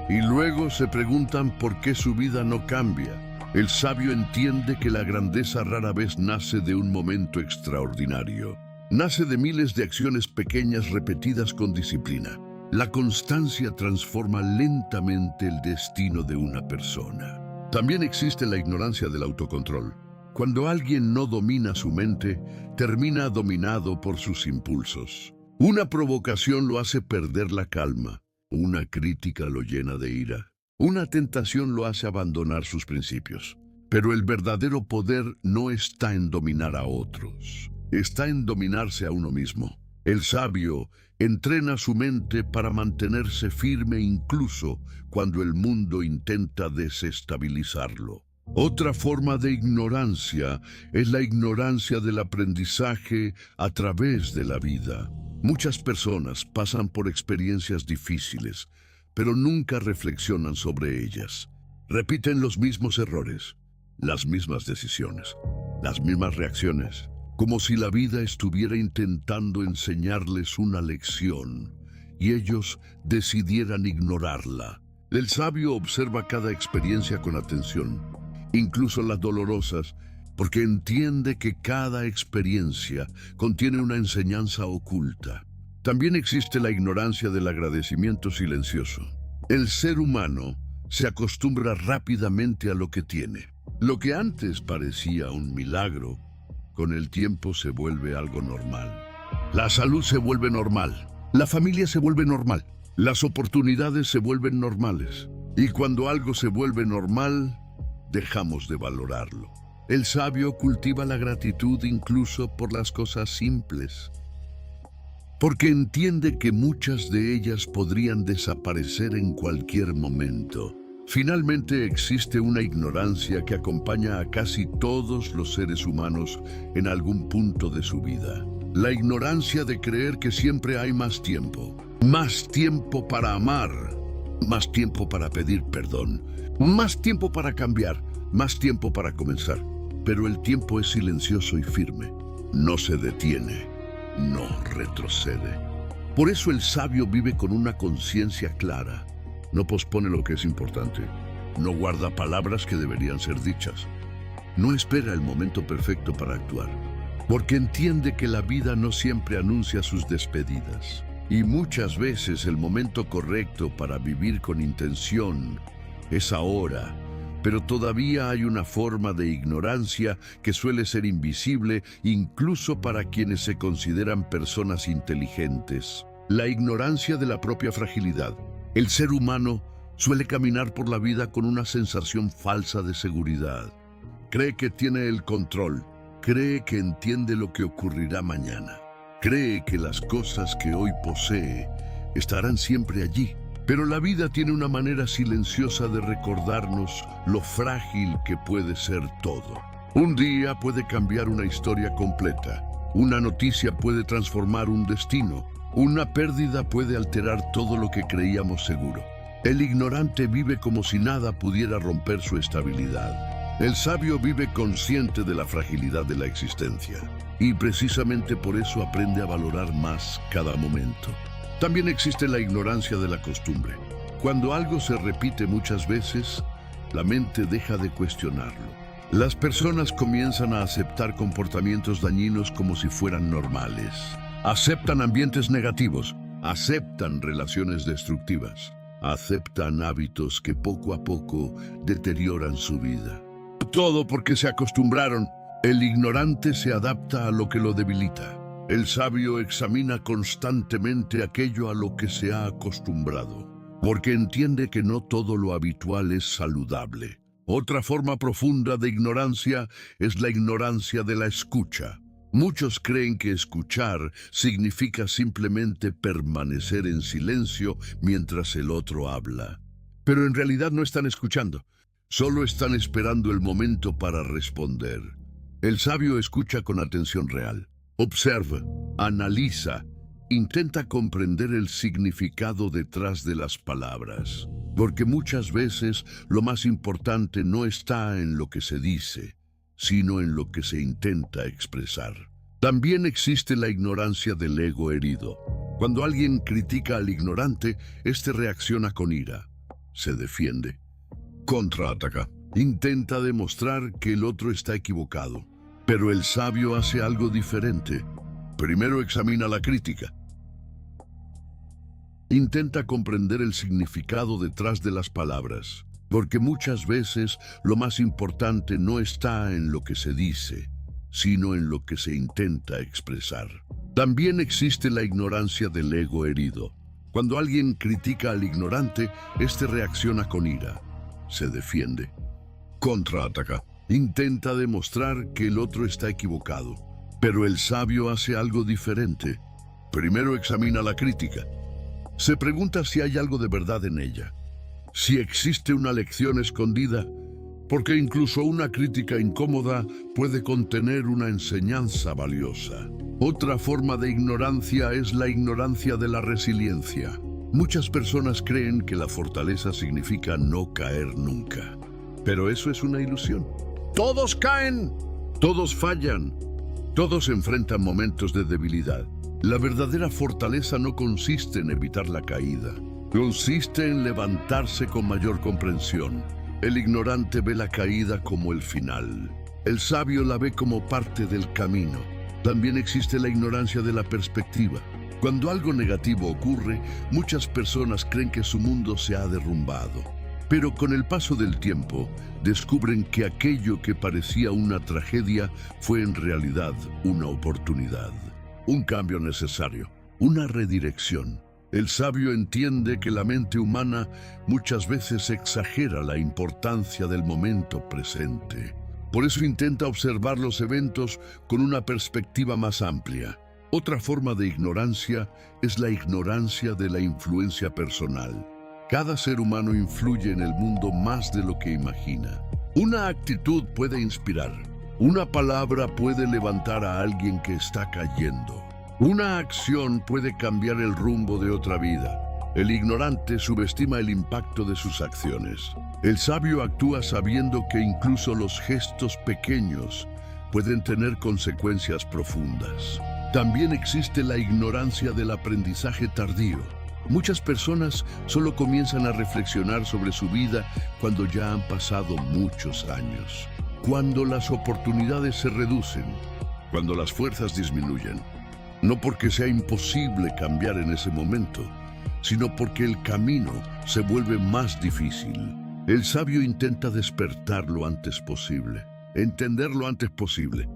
y luego se preguntan por qué su vida no cambia. El sabio entiende que la grandeza rara vez nace de un momento extraordinario. Nace de miles de acciones pequeñas repetidas con disciplina. La constancia transforma lentamente el destino de una persona. También existe la ignorancia del autocontrol. Cuando alguien no domina su mente, termina dominado por sus impulsos. Una provocación lo hace perder la calma. Una crítica lo llena de ira. Una tentación lo hace abandonar sus principios. Pero el verdadero poder no está en dominar a otros. Está en dominarse a uno mismo. El sabio entrena su mente para mantenerse firme incluso cuando el mundo intenta desestabilizarlo. Otra forma de ignorancia es la ignorancia del aprendizaje a través de la vida. Muchas personas pasan por experiencias difíciles, pero nunca reflexionan sobre ellas. Repiten los mismos errores, las mismas decisiones, las mismas reacciones, como si la vida estuviera intentando enseñarles una lección y ellos decidieran ignorarla. El sabio observa cada experiencia con atención, incluso las dolorosas, porque entiende que cada experiencia contiene una enseñanza oculta. También existe la ignorancia del agradecimiento silencioso. El ser humano se acostumbra rápidamente a lo que tiene. Lo que antes parecía un milagro, con el tiempo se vuelve algo normal. La salud se vuelve normal. La familia se vuelve normal. Las oportunidades se vuelven normales. Y cuando algo se vuelve normal, dejamos de valorarlo. El sabio cultiva la gratitud incluso por las cosas simples, porque entiende que muchas de ellas podrían desaparecer en cualquier momento. Finalmente existe una ignorancia que acompaña a casi todos los seres humanos en algún punto de su vida. La ignorancia de creer que siempre hay más tiempo para amar, más tiempo para pedir perdón, más tiempo para cambiar, más tiempo para comenzar. Pero el tiempo es silencioso y firme, no se detiene, no retrocede. Por eso el sabio vive con una conciencia clara. No pospone lo que es importante. No guarda palabras que deberían ser dichas. No espera el momento perfecto para actuar. Porque entiende que la vida no siempre anuncia sus despedidas. Y muchas veces el momento correcto para vivir con intención es ahora. Pero todavía hay una forma de ignorancia que suele ser invisible incluso para quienes se consideran personas inteligentes. La ignorancia de la propia fragilidad. El ser humano suele caminar por la vida con una sensación falsa de seguridad. Cree que tiene el control, cree que entiende lo que ocurrirá mañana, cree que las cosas que hoy posee estarán siempre allí. Pero la vida tiene una manera silenciosa de recordarnos lo frágil que puede ser todo. Un día puede cambiar una historia completa, una noticia puede transformar un destino. Una pérdida puede alterar todo lo que creíamos seguro. El ignorante vive como si nada pudiera romper su estabilidad. El sabio vive consciente de la fragilidad de la existencia y precisamente por eso aprende a valorar más cada momento. También existe la ignorancia de la costumbre. Cuando algo se repite muchas veces, la mente deja de cuestionarlo. Las personas comienzan a aceptar comportamientos dañinos como si fueran normales. Aceptan ambientes negativos, aceptan relaciones destructivas, aceptan hábitos que poco a poco deterioran su vida. Todo porque se acostumbraron. El ignorante se adapta a lo que lo debilita. El sabio examina constantemente aquello a lo que se ha acostumbrado, porque entiende que no todo lo habitual es saludable. Otra forma profunda de ignorancia es la ignorancia de la escucha. Muchos creen que escuchar significa simplemente permanecer en silencio mientras el otro habla. Pero en realidad no están escuchando, solo están esperando el momento para responder. El sabio escucha con atención real, observa, analiza, intenta comprender el significado detrás de las palabras, porque muchas veces lo más importante no está en lo que se dice, sino en lo que se intenta expresar. También existe la ignorancia del ego herido. Cuando alguien critica al ignorante, este reacciona con ira, se defiende, contraataca, intenta demostrar que el otro está equivocado. Pero el sabio hace algo diferente. Primero examina la crítica. Intenta comprender el significado detrás de las palabras. Porque muchas veces lo más importante no está en lo que se dice, sino en lo que se intenta expresar. También existe la ignorancia del ego herido. Cuando alguien critica al ignorante, este reacciona con ira, se defiende, contraataca, intenta demostrar que el otro está equivocado. Pero el sabio hace algo diferente. Primero examina la crítica. Se pregunta si hay algo de verdad en ella. Si existe una lección escondida, porque incluso una crítica incómoda puede contener una enseñanza valiosa. Otra forma de ignorancia es la ignorancia de la resiliencia. Muchas personas creen que la fortaleza significa no caer nunca, pero eso es una ilusión. Todos caen, todos fallan, todos enfrentan momentos de debilidad. La verdadera fortaleza no consiste en evitar la caída. Consiste en levantarse con mayor comprensión. El ignorante ve la caída como el final. El sabio la ve como parte del camino. También existe la ignorancia de la perspectiva. Cuando algo negativo ocurre, muchas personas creen que su mundo se ha derrumbado. Pero con el paso del tiempo, descubren que aquello que parecía una tragedia fue en realidad una oportunidad. Un cambio necesario, una redirección. El sabio entiende que la mente humana muchas veces exagera la importancia del momento presente. Por eso intenta observar los eventos con una perspectiva más amplia. Otra forma de ignorancia es la ignorancia de la influencia personal. Cada ser humano influye en el mundo más de lo que imagina. Una actitud puede inspirar. Una palabra puede levantar a alguien que está cayendo. Una acción puede cambiar el rumbo de otra vida. El ignorante subestima el impacto de sus acciones. El sabio actúa sabiendo que incluso los gestos pequeños pueden tener consecuencias profundas. También existe la ignorancia del aprendizaje tardío. Muchas personas solo comienzan a reflexionar sobre su vida cuando ya han pasado muchos años, cuando las oportunidades se reducen, cuando las fuerzas disminuyen. No porque sea imposible cambiar en ese momento, sino porque el camino se vuelve más difícil. El sabio intenta despertar lo antes posible, entender lo antes posible,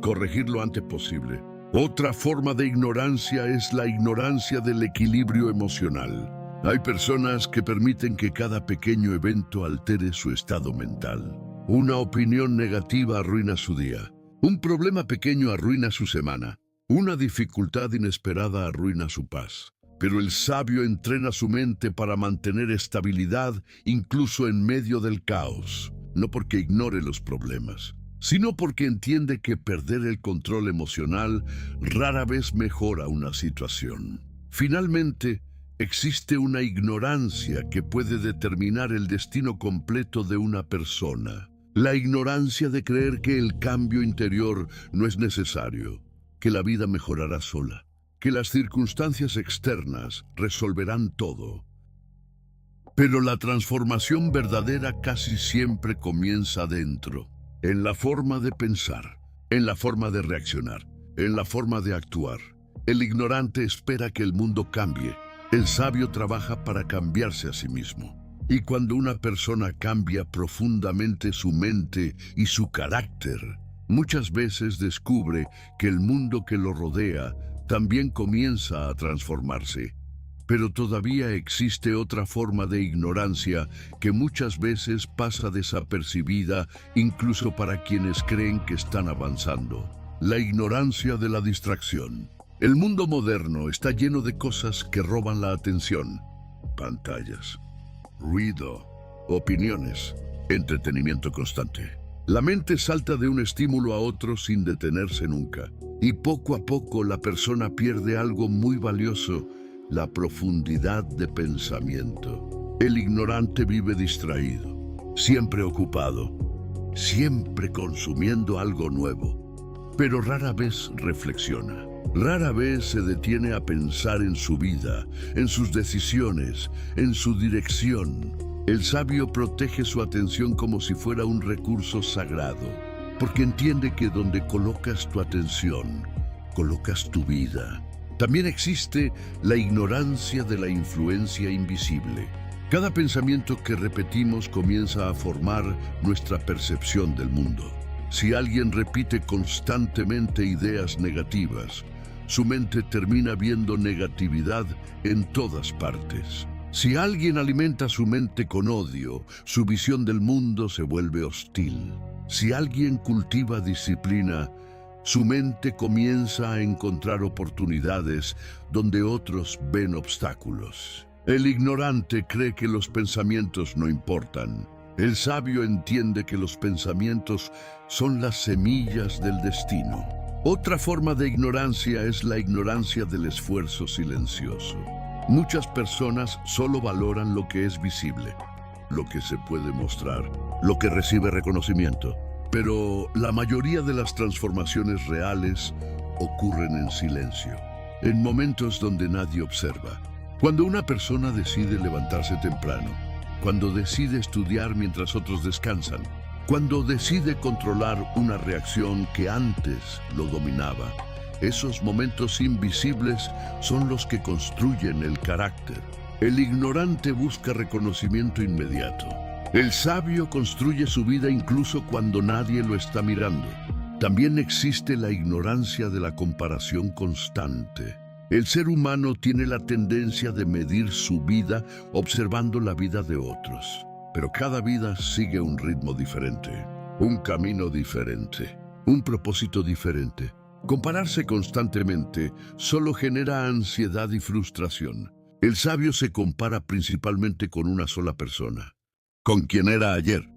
corregir lo antes posible. Otra forma de ignorancia es la ignorancia del equilibrio emocional. Hay personas que permiten que cada pequeño evento altere su estado mental. Una opinión negativa arruina su día. Un problema pequeño arruina su semana. Una dificultad inesperada arruina su paz. Pero el sabio entrena su mente para mantener estabilidad incluso en medio del caos, no porque ignore los problemas, sino porque entiende que perder el control emocional rara vez mejora una situación. Finalmente, existe una ignorancia que puede determinar el destino completo de una persona. La ignorancia de creer que el cambio interior no es necesario, que la vida mejorará sola, que las circunstancias externas resolverán todo. Pero la transformación verdadera casi siempre comienza dentro, en la forma de pensar, en la forma de reaccionar, en la forma de actuar. El ignorante espera que el mundo cambie. El sabio trabaja para cambiarse a sí mismo. Y cuando una persona cambia profundamente su mente y su carácter, muchas veces descubre que el mundo que lo rodea también comienza a transformarse. Pero todavía existe otra forma de ignorancia que muchas veces pasa desapercibida incluso para quienes creen que están avanzando. La ignorancia de la distracción. El mundo moderno está lleno de cosas que roban la atención. Pantallas, ruido, opiniones, entretenimiento constante. La mente salta de un estímulo a otro sin detenerse nunca. Y poco a poco la persona pierde algo muy valioso: la profundidad de pensamiento. El ignorante vive distraído, siempre ocupado, siempre consumiendo algo nuevo, pero rara vez reflexiona. Rara vez se detiene a pensar en su vida, en sus decisiones, en su dirección. El sabio protege su atención como si fuera un recurso sagrado, porque entiende que donde colocas tu atención, colocas tu vida. También existe la ignorancia de la influencia invisible. Cada pensamiento que repetimos comienza a formar nuestra percepción del mundo. Si alguien repite constantemente ideas negativas, su mente termina viendo negatividad en todas partes. Si alguien alimenta su mente con odio, su visión del mundo se vuelve hostil. Si alguien cultiva disciplina, su mente comienza a encontrar oportunidades donde otros ven obstáculos. El ignorante cree que los pensamientos no importan. El sabio entiende que los pensamientos son las semillas del destino. Otra forma de ignorancia es la ignorancia del esfuerzo silencioso. Muchas personas solo valoran lo que es visible, lo que se puede mostrar, lo que recibe reconocimiento. Pero la mayoría de las transformaciones reales ocurren en silencio, en momentos donde nadie observa. Cuando una persona decide levantarse temprano, cuando decide estudiar mientras otros descansan, cuando decide controlar una reacción que antes lo dominaba, esos momentos invisibles son los que construyen el carácter. El ignorante busca reconocimiento inmediato. El sabio construye su vida incluso cuando nadie lo está mirando. También existe la ignorancia de la comparación constante. El ser humano tiene la tendencia de medir su vida observando la vida de otros, pero cada vida sigue un ritmo diferente. un camino diferente, un propósito diferente. Compararse constantemente solo genera ansiedad y frustración. El sabio se compara principalmente con una sola persona, con quien era ayer.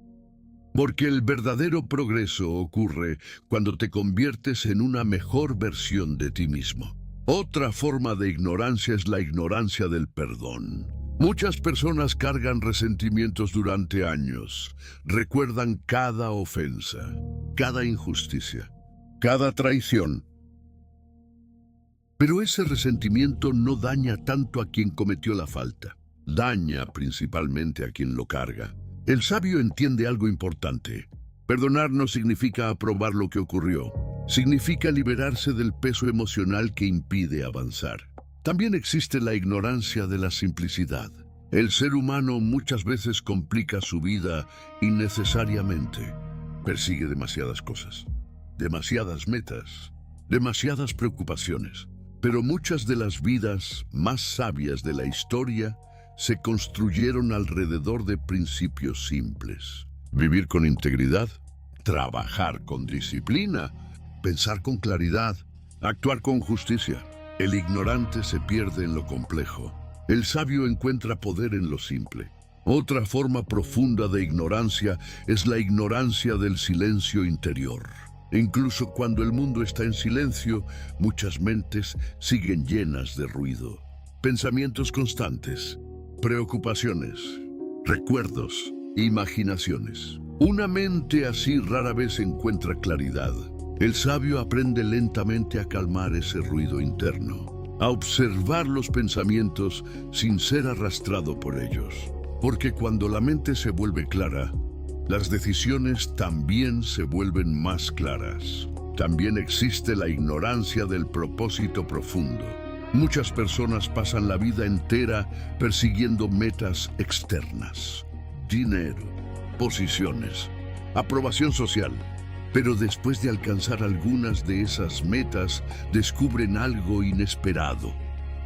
Porque el verdadero progreso ocurre cuando te conviertes en una mejor versión de ti mismo. Otra forma de ignorancia es la ignorancia del perdón. Muchas personas cargan resentimientos durante años. Recuerdan cada ofensa, cada injusticia, cada traición. Pero ese resentimiento no daña tanto a quien cometió la falta. Daña principalmente a quien lo carga. El sabio entiende algo importante. Perdonar no significa aprobar lo que ocurrió. Significa liberarse del peso emocional que impide avanzar. También existe la ignorancia de la simplicidad. El ser humano muchas veces complica su vida innecesariamente. Persigue demasiadas cosas, demasiadas metas, demasiadas preocupaciones. Pero muchas de las vidas más sabias de la historia se construyeron alrededor de principios simples. Vivir con integridad, trabajar con disciplina, pensar con claridad, actuar con justicia. El ignorante se pierde en lo complejo. El sabio encuentra poder en lo simple. Otra forma profunda de ignorancia es la ignorancia del silencio interior. Incluso cuando el mundo está en silencio, muchas mentes siguen llenas de ruido. Pensamientos constantes, preocupaciones, recuerdos, imaginaciones. Una mente así rara vez encuentra claridad. El sabio aprende lentamente a calmar ese ruido interno, a observar los pensamientos sin ser arrastrado por ellos. Porque cuando la mente se vuelve clara, las decisiones también se vuelven más claras. También existe la ignorancia del propósito profundo. Muchas personas pasan la vida entera persiguiendo metas externas, dinero, posiciones, aprobación social. Pero después de alcanzar algunas de esas metas, descubren algo inesperado.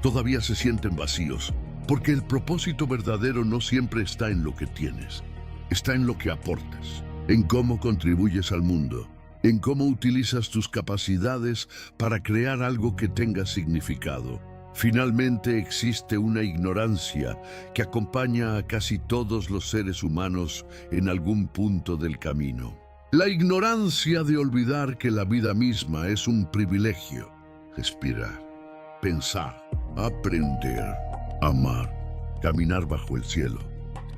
Todavía se sienten vacíos, porque el propósito verdadero no siempre está en lo que tienes. Está en lo que aportas, en cómo contribuyes al mundo, en cómo utilizas tus capacidades para crear algo que tenga significado. Finalmente existe una ignorancia que acompaña a casi todos los seres humanos en algún punto del camino. La ignorancia de olvidar que la vida misma es un privilegio. Respirar, pensar, aprender, amar, caminar bajo el cielo.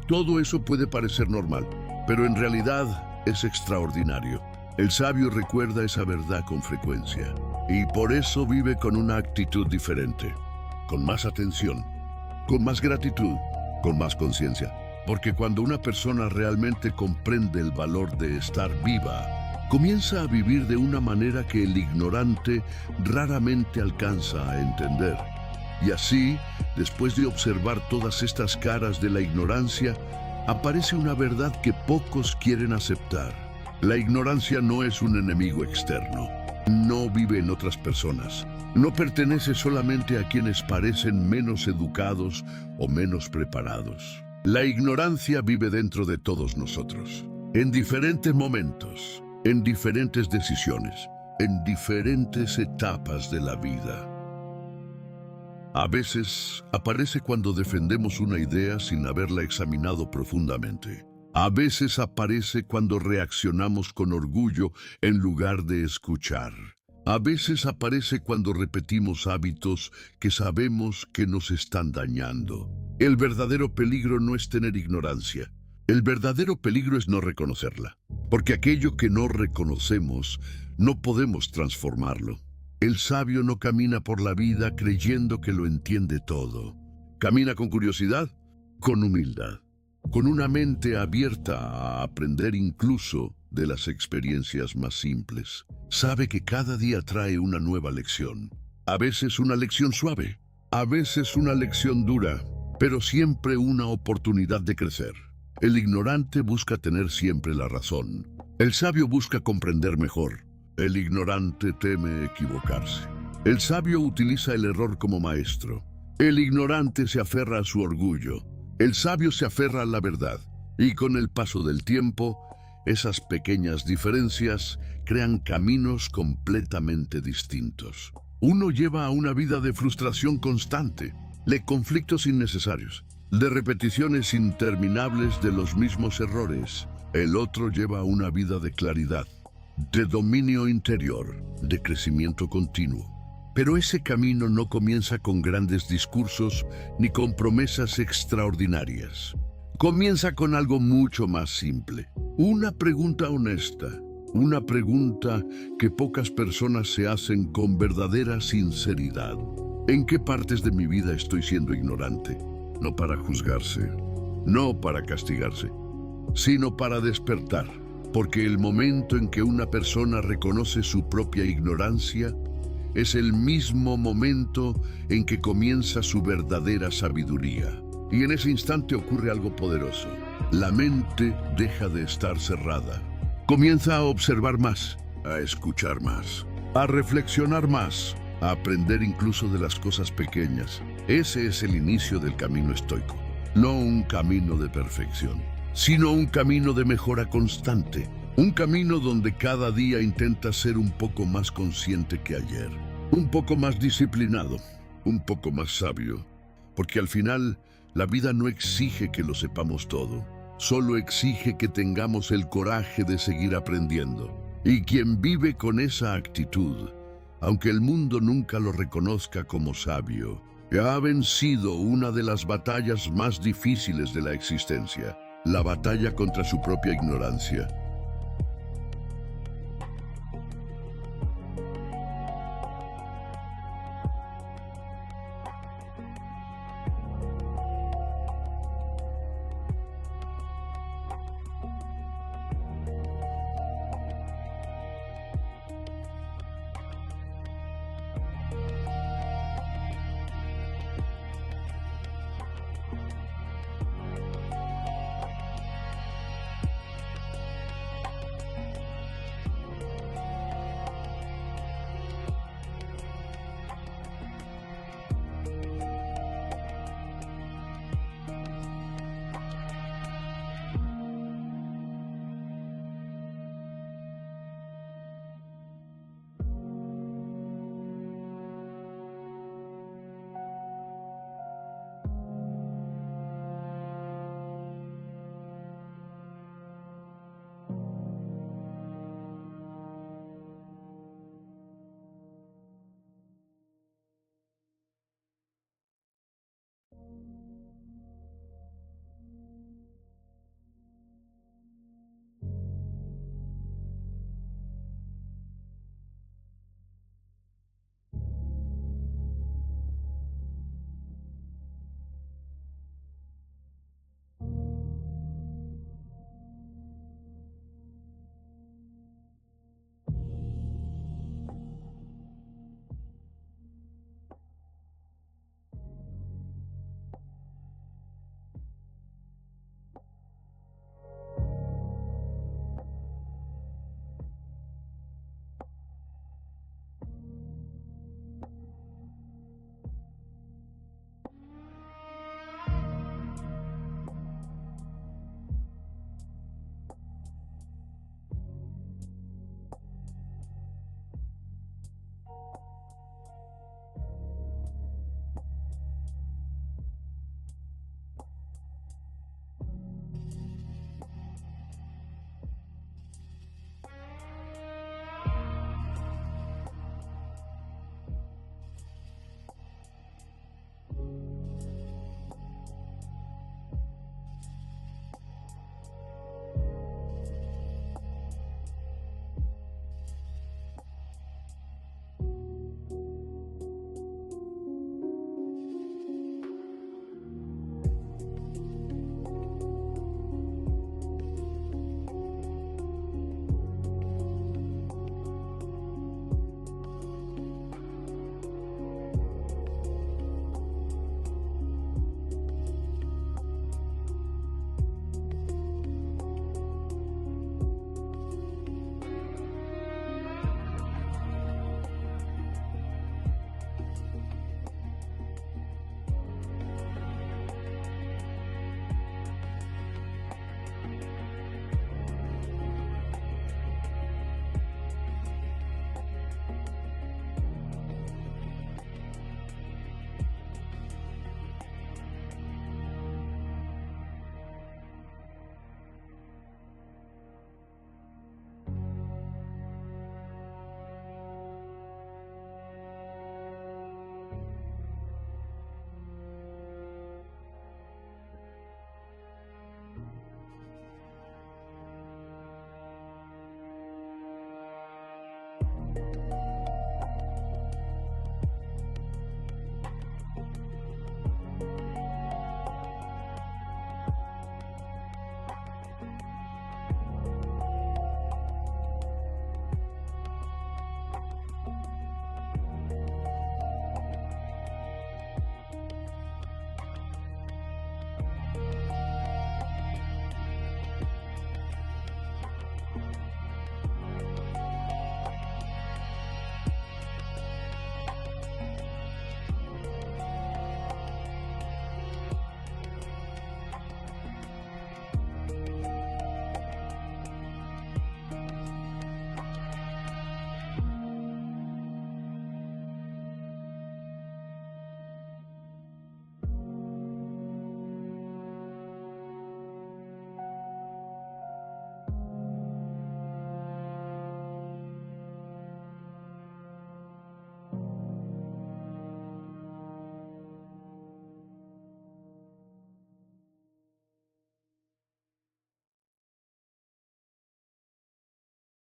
Todo eso puede parecer normal, pero en realidad es extraordinario. El sabio recuerda esa verdad con frecuencia y por eso vive con una actitud diferente, con más atención, con más gratitud, con más conciencia. Porque cuando una persona realmente comprende el valor de estar viva, comienza a vivir de una manera que el ignorante raramente alcanza a entender. Y así, después de observar todas estas caras de la ignorancia, aparece una verdad que pocos quieren aceptar. La ignorancia no es un enemigo externo. No vive en otras personas. No pertenece solamente a quienes parecen menos educados o menos preparados. La ignorancia vive dentro de todos nosotros, en diferentes momentos, en diferentes decisiones, en diferentes etapas de la vida. A veces aparece cuando defendemos una idea sin haberla examinado profundamente. A veces aparece cuando reaccionamos con orgullo en lugar de escuchar. A veces aparece cuando repetimos hábitos que sabemos que nos están dañando. El verdadero peligro no es tener ignorancia. El verdadero peligro es no reconocerla. Porque aquello que no reconocemos, no podemos transformarlo. El sabio no camina por la vida creyendo que lo entiende todo. Camina con curiosidad, con humildad, con una mente abierta a aprender incluso de las experiencias más simples. Sabe que cada día trae una nueva lección. A veces una lección suave, a veces una lección dura, pero siempre una oportunidad de crecer. El ignorante busca tener siempre la razón. El sabio busca comprender mejor. El ignorante teme equivocarse. El sabio utiliza el error como maestro. El ignorante se aferra a su orgullo. El sabio se aferra a la verdad. Y con el paso del tiempo, Esas pequeñas diferencias crean caminos completamente distintos. Uno lleva a una vida de frustración constante, de conflictos innecesarios, de repeticiones interminables de los mismos errores. El otro lleva una vida de claridad, de dominio interior, de crecimiento continuo. Pero ese camino no comienza con grandes discursos ni con promesas extraordinarias. Comienza con algo mucho más simple. Una pregunta honesta. Una pregunta que pocas personas se hacen con verdadera sinceridad. ¿En qué partes de mi vida estoy siendo ignorante? No para juzgarse, no para castigarse, sino para despertar. Porque el momento en que una persona reconoce su propia ignorancia es el mismo momento en que comienza su verdadera sabiduría. Y en ese instante ocurre algo poderoso. La mente deja de estar cerrada. Comienza a observar más, a escuchar más, a reflexionar más, a aprender incluso de las cosas pequeñas. Ese es el inicio del camino estoico. No un camino de perfección, sino un camino de mejora constante. Un camino donde cada día intenta ser un poco más consciente que ayer, un poco más disciplinado, un poco más sabio. Porque al final, la vida no exige que lo sepamos todo, solo exige que tengamos el coraje de seguir aprendiendo. Y quien vive con esa actitud, aunque el mundo nunca lo reconozca como sabio, ha vencido una de las batallas más difíciles de la existencia, la batalla contra su propia ignorancia.